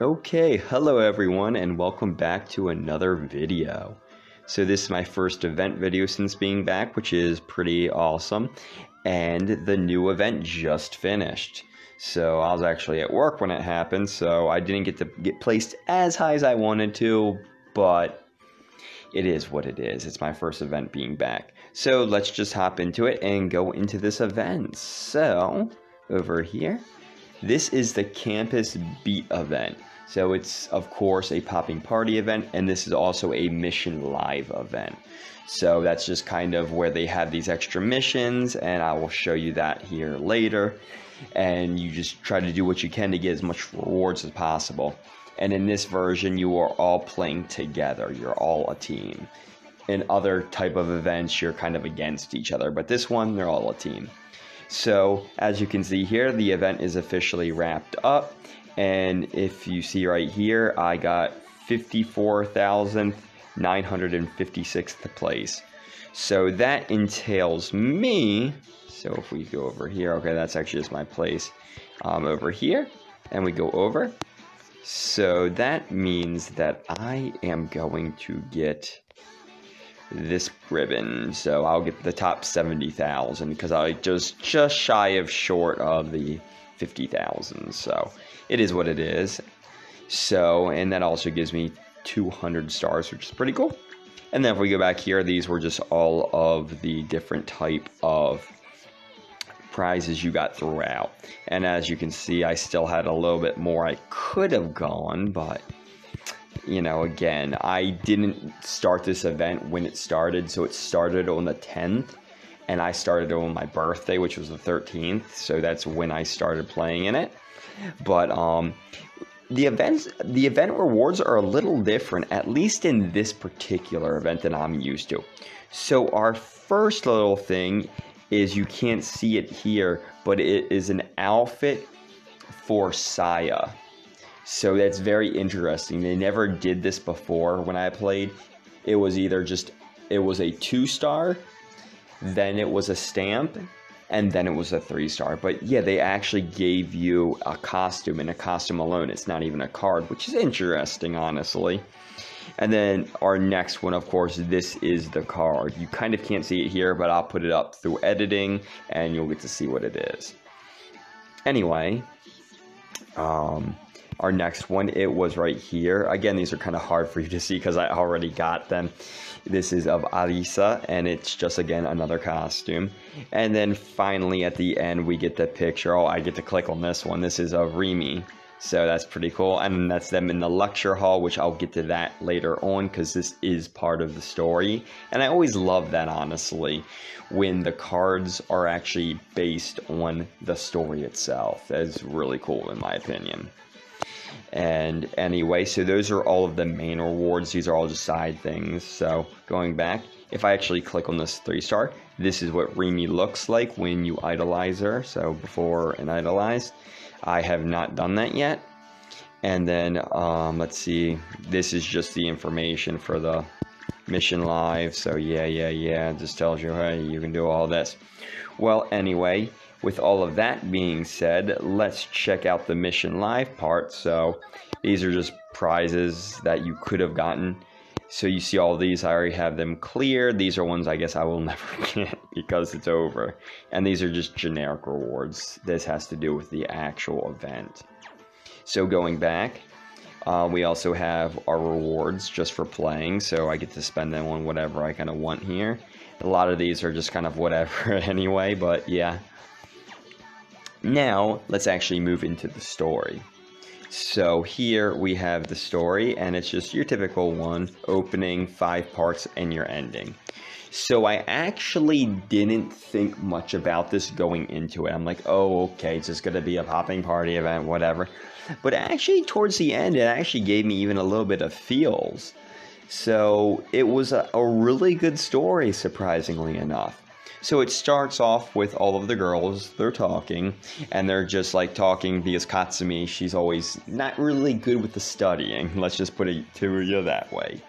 Okay, hello everyone and welcome back to another video. So this is my first event video since being back, which is pretty awesome, and the new event just finished. So I was actually at work when it happened, so I didn't get to get placed as high as I wanted to, but it is what it is. It's my first event being back. So let's just hop into it and go into this event. So over here, this is the Campus Beat event. So it's, of course, a popping party event, and this is also a mission live event. So that's just kind of where they have these extra missions, and I will show you that here later. And you just try to do what you can to get as much rewards as possible. And in this version, you are all playing together. You're all a team. In other type of events, you're kind of against each other, but this one, they're all a team. So as you can see here, the event is officially wrapped up, and if you see right here, I got 54,956th place. So that entails me, so if we go over here, okay, that's actually just my place, over here, and we go over. So that means that I am going to get this ribbon, so I'll get the top 70,000 because I just shy of short of the 50,000. So it is what it is. So, and that also gives me 200 stars, which is pretty cool. And then if we go back here, these were just all of the different type of prizes you got throughout. And as you can see, I still had a little bit more I could have gone, but you know, again, I didn't start this event when it started, so it started on the 10th, and I started on my birthday, which was the 13th, so that's when I started playing in it. But the event rewards are a little different, at least in this particular event that I'm used to. So our first little thing is, you can't see it here, but it is an outfit for Saya. So that's very interesting. They never did this before when I played. It was either just, it was a 2-star, then it was a stamp, and then it was a 3-star. But yeah, they actually gave you a costume, and a costume alone. It's not even a card, which is interesting, honestly. And then our next one, of course, this is the card. You kind of can't see it here, but I'll put it up through editing, and you'll get to see what it is. Anyway, our next one, it was right here. Again, these are kind of hard for you to see because I already got them. This is of Alisa, and it's just, again, another costume. And then finally, at the end, we get the picture. Oh, I get to click on this one. This is of Remy. So that's pretty cool. And that's them in the lecture hall, which I'll get to that later on because this is part of the story. And I always love that, honestly, when the cards are actually based on the story itself. That's really cool, in my opinion. And anyway, so those are all of the main rewards. These are all just side things. So going back, if I actually click on this 3-star, this is what Remy looks like when you idolize her. So before and idolized, I have not done that yet. And then let's see, this is just the information for the mission live. So yeah, it just tells you, hey, you can do all this. Well, anyway, with all of that being said, let's check out the mission live part. So these are just prizes that you could have gotten. So you see all these, I already have them cleared. These are ones I guess I will never get because it's over. And these are just generic rewards. This has to do with the actual event. So going back, we also have our rewards just for playing. So I get to spend them on whatever I kind of want here. A lot of these are just kind of whatever anyway, but yeah. Now, let's actually move into the story. So here we have the story, and it's just your typical one, opening, 5 parts, and your ending. So I actually didn't think much about this going into it. I'm like, oh, okay, it's just going to be a popping party event, whatever. But actually, towards the end, it actually gave me even a little bit of feels. So it was a really good story, surprisingly enough. So it starts off with all of the girls, they're talking, and they're just like talking because Katsumi, she's always not really good with the studying, let's just put it to you that way.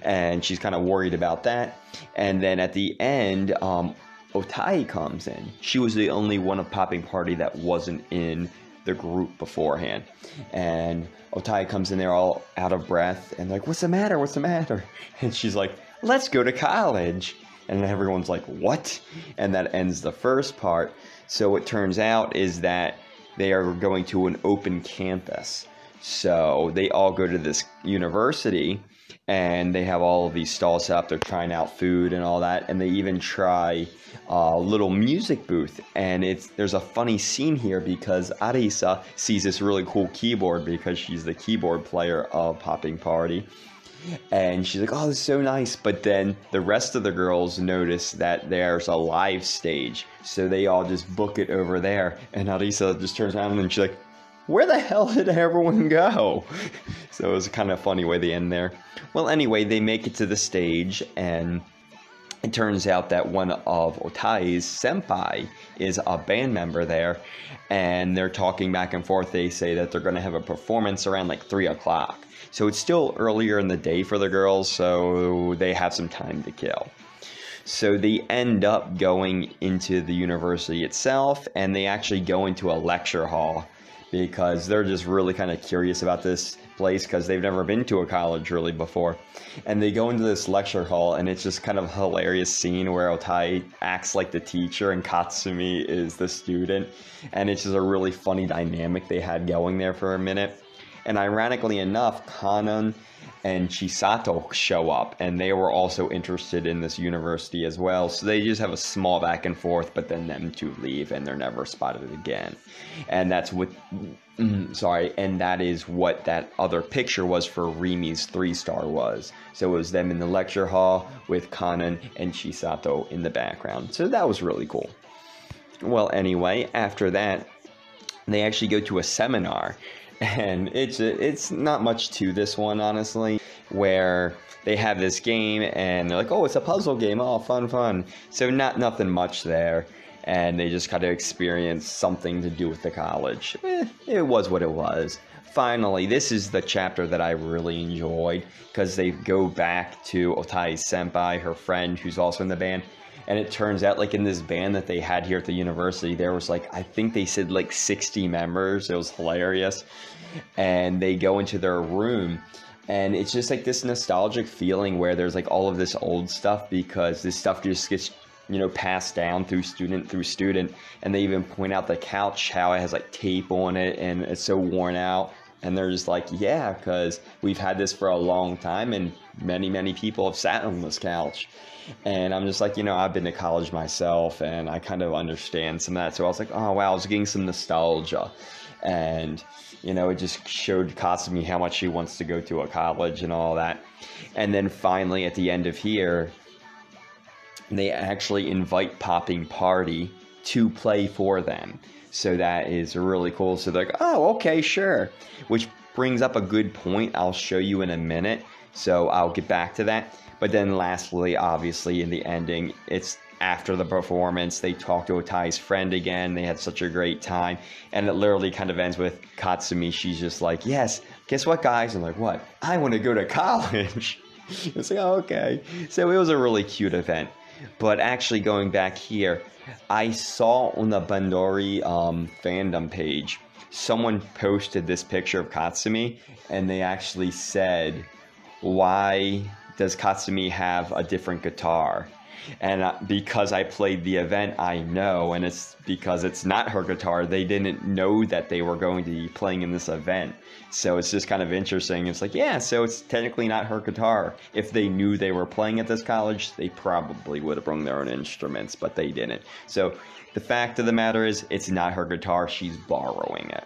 And she's kind of worried about that. And then at the end, Otai comes in. She was the only one of Popping Party that wasn't in the group beforehand. And Otai comes in there all out of breath and like, what's the matter? What's the matter? And she's like, let's go to college. And everyone's like, what? And that ends the first part. So what turns out is that they are going to an open campus. So they all go to this university and they have all of these stalls set up. They're trying out food and all that. And they even try a little music booth. And there's a funny scene here because Arisa sees this really cool keyboard because she's the keyboard player of Popping Party. And she's like, oh, this is so nice. But then the rest of the girls notice that there's a live stage. So they all just book it over there. And Arisa just turns around and she's like, where the hell did everyone go? So it was a kind of funny way they end there. Well, anyway, they make it to the stage. And it turns out that one of Otai's senpai is a band member there. And they're talking back and forth. They say that they're going to have a performance around like 3 o'clock. So it's still earlier in the day for the girls, so they have some time to kill. So they end up going into the university itself, and they actually go into a lecture hall because they're just really kind of curious about this place because they've never been to a college really before. And they go into this lecture hall, and it's just kind of a hilarious scene where Otai acts like the teacher and Katsumi is the student. And it's just a really funny dynamic they had going there for a minute. And ironically enough, Kanon and Chisato show up, and they were also interested in this university as well. So they just have a small back and forth, but then them two leave, and they're never spotted again. And that's what, and that is what that other picture was for Rimi's 3-star was. So it was them in the lecture hall with Kanon and Chisato in the background. So that was really cool. Well, anyway, after that, they actually go to a seminar. And it's not much to this one, honestly, where they have this game and they're like, oh, it's a puzzle game. Oh, fun. So nothing much there. And they just kind of experience something to do with the college. It was what it was. Finally, this is the chapter that I really enjoyed because they go back to Otai's senpai, her friend, who's also in the band. And it turns out, like, in this band that they had here at the university, there was, like, I think they said, like, 60 members. It was hilarious. And they go into their room, and it's just, like, this nostalgic feeling where there's, like, all of this old stuff because this stuff just gets, passed down through student. And they even point out the couch, how it has, like, tape on it, and it's so worn out. And they're just like, yeah, because we've had this for a long time, and many, many people have sat on this couch. And I'm just like, I've been to college myself, and I kind of understand some of that. So I was like, oh, wow, I was getting some nostalgia. And, it just showed Katsumi how much she wants to go to a college and all that. And then finally, at the end of here, they actually invite Popping Party to play for them. So that is really cool. So they're like, oh, okay, sure. Which brings up a good point I'll show you in a minute. So I'll get back to that. But then lastly, obviously, in the ending, it's after the performance. They talk to Otai's friend again. They had such a great time. And it literally kind of ends with Katsumi. She's just like, yes, guess what, guys? I'm like, what? I want to go to college. It's like, oh, okay. So it was a really cute event. But actually going back here, I saw on the Bandori fandom page, someone posted this picture of Katsumi, and they actually said, why does Katsumi have a different guitar? And because I played the event, I know, and it's because it's not her guitar. They didn't know that they were going to be playing in this event. So it's just kind of interesting. It's like, yeah, so it's technically not her guitar. If they knew they were playing at this college, they probably would have brought their own instruments, but they didn't. So the fact of the matter is, it's not her guitar. She's borrowing it.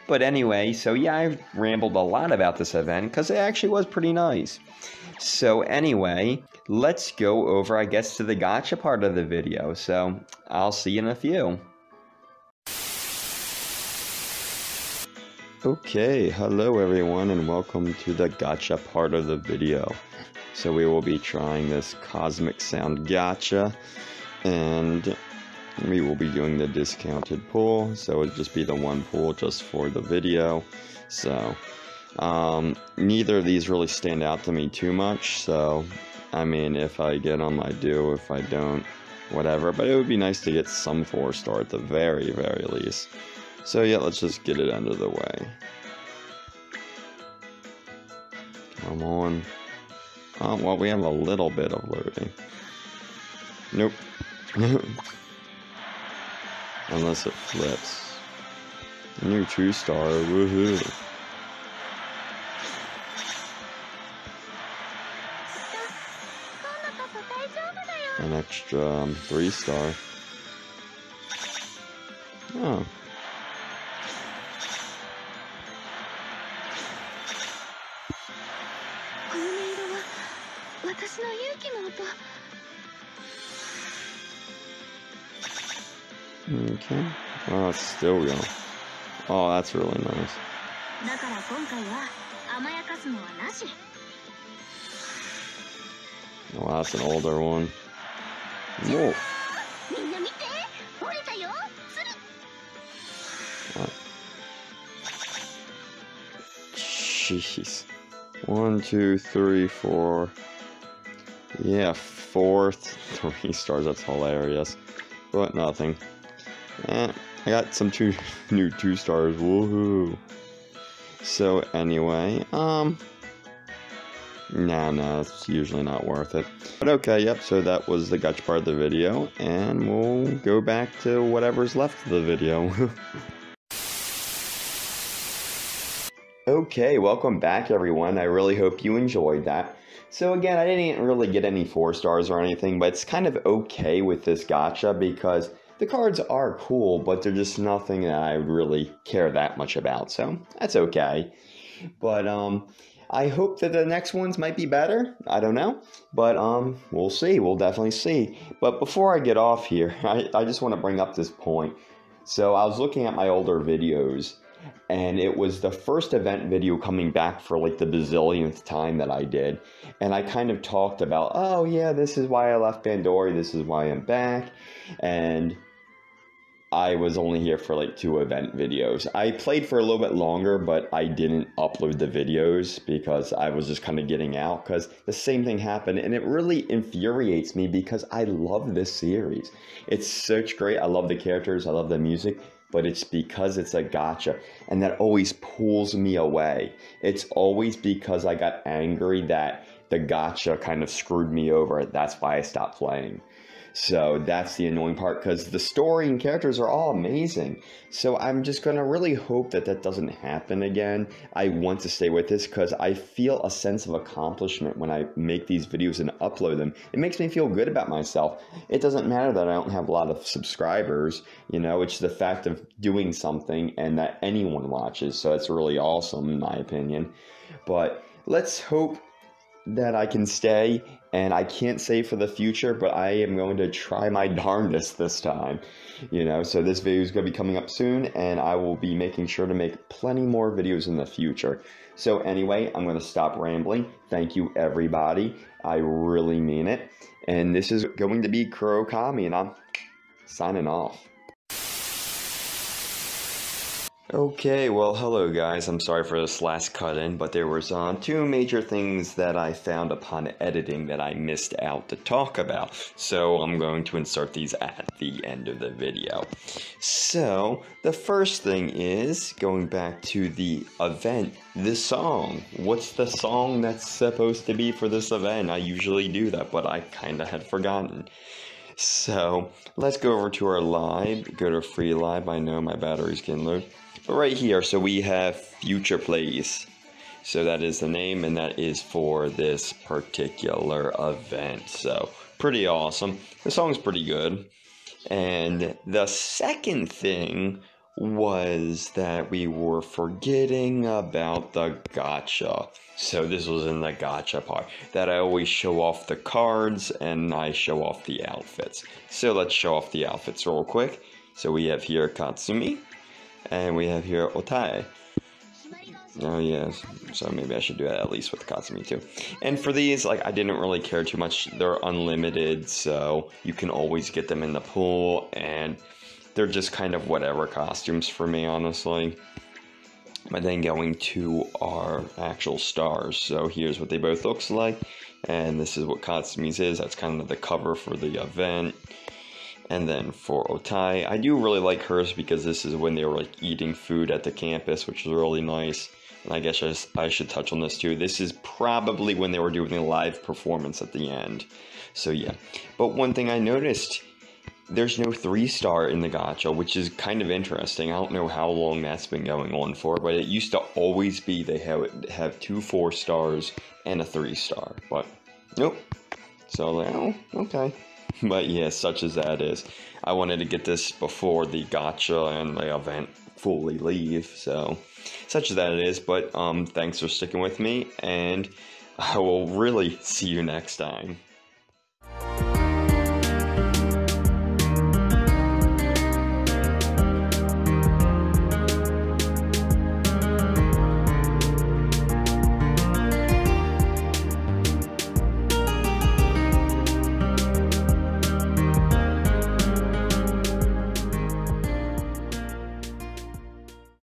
But anyway, so yeah, I rambled a lot about this event because it actually was pretty nice. So anyway, let's go over, I guess, to the gotcha part of the video. So I'll see you in a few. Okay, hello everyone and welcome to the gotcha part of the video. So we will be trying this Cosmic Sound gotcha, and we will be doing the discounted pool, so it'll just be the one pool just for the video. So neither of these really stand out to me too much, so I mean, if I get them I do, if I don't, whatever, but it would be nice to get some 4-star at the very least. So yeah, let's just get it under the way. Come on. Oh, well, we have a little bit of loading. Nope. Unless it flips. New 2-star, woohoo. An extra 3-star. Oh. Okay. Oh, it's still going. Oh, that's really nice. Oh, that's an older one. Whoa. Jeez. 1, 2, 3, 4. Yeah, 4th 3 stars. That's hilarious. But nothing. I got some new 2-stars. Woohoo. So anyway, no, it's usually not worth it. But okay, yep, so that was the gotcha part of the video, and we'll go back to whatever's left of the video. Okay, welcome back everyone. I really hope you enjoyed that. So again, I didn't really get any 4-stars or anything, but it's kind of okay with this gotcha because the cards are cool, but they're just nothing that I really care that much about, so that's okay. But I hope that the next ones might be better. I don't know, but we'll see. We'll definitely see. But before I get off here, I just want to bring up this point. So I was looking at my older videos, and it was the first event video coming back for like the bazillionth time that I did. And I kind of talked about, oh yeah, this is why I left Bandori, this is why I'm back. And I was only here for like 2 event videos. I played for a little bit longer, but I didn't upload the videos because I was just kind of getting out because the same thing happened, and it really infuriates me because I love this series. It's such great. I love the characters, I love the music, but it's because it's a gotcha, and that always pulls me away. It's always because I got angry that the gotcha kind of screwed me over. That's why I stopped playing. So that's the annoying part, because the story and characters are all amazing. So I'm just going to really hope that that doesn't happen again. I want to stay with this because I feel a sense of accomplishment when I make these videos and upload them. It makes me feel good about myself. It doesn't matter that I don't have a lot of subscribers, you know, it's the fact of doing something and that anyone watches. So it's really awesome in my opinion. But let's hope that I can stay, and I can't say for the future, but I am going to try my darndest this time, you know. So this video is going to be coming up soon, and I will be making sure to make plenty more videos in the future. So anyway, I'm going to stop rambling. Thank you everybody, I really mean it, and this is going to be Kurokami, and I'm signing off. Okay, well, hello guys. I'm sorry for this last cut in, but there was two major things that I found upon editing that I missed out to talk about. So I'm going to insert these at the end of the video. So the first thing is going back to the event, the song. What's the song that's supposed to be for this event? I usually do that, but I kind of had forgotten. So let's go over to our live, go to free live. I know my battery's getting low. But right here, so we have future plays. So that is the name, and that is for this particular event. So pretty awesome. The song's pretty good. And the second thing was that we were forgetting about the gacha. So this was in the gacha part, that I always show off the cards and I show off the outfits. So let's show off the outfits real quick. So we have here Katsumi, and we have here Otai. Oh yes, so maybe I should do that at least with Katsumi too. And for these, like, I didn't really care too much. They're unlimited, so you can always get them in the pool, and they're just kind of whatever costumes for me, honestly. But then going to our actual stars, so here's what they both looks like, and this is what Katsumi's is. That's kind of the cover for the event. And then for Otai, I do really like hers because this is when they were like eating food at the campus, which is really nice. And I guess I should touch on this too. This is probably when they were doing a live performance at the end. So yeah. But one thing I noticed, there's no 3-star in the gacha, which is kind of interesting. I don't know how long that's been going on for, but it used to always be they have 2 4-stars and a 3-star. But nope. So like, oh, okay. But yeah, such as that is. I wanted to get this before the gacha and the event fully leave, so such as that it is. But thanks for sticking with me, and I will really see you next time.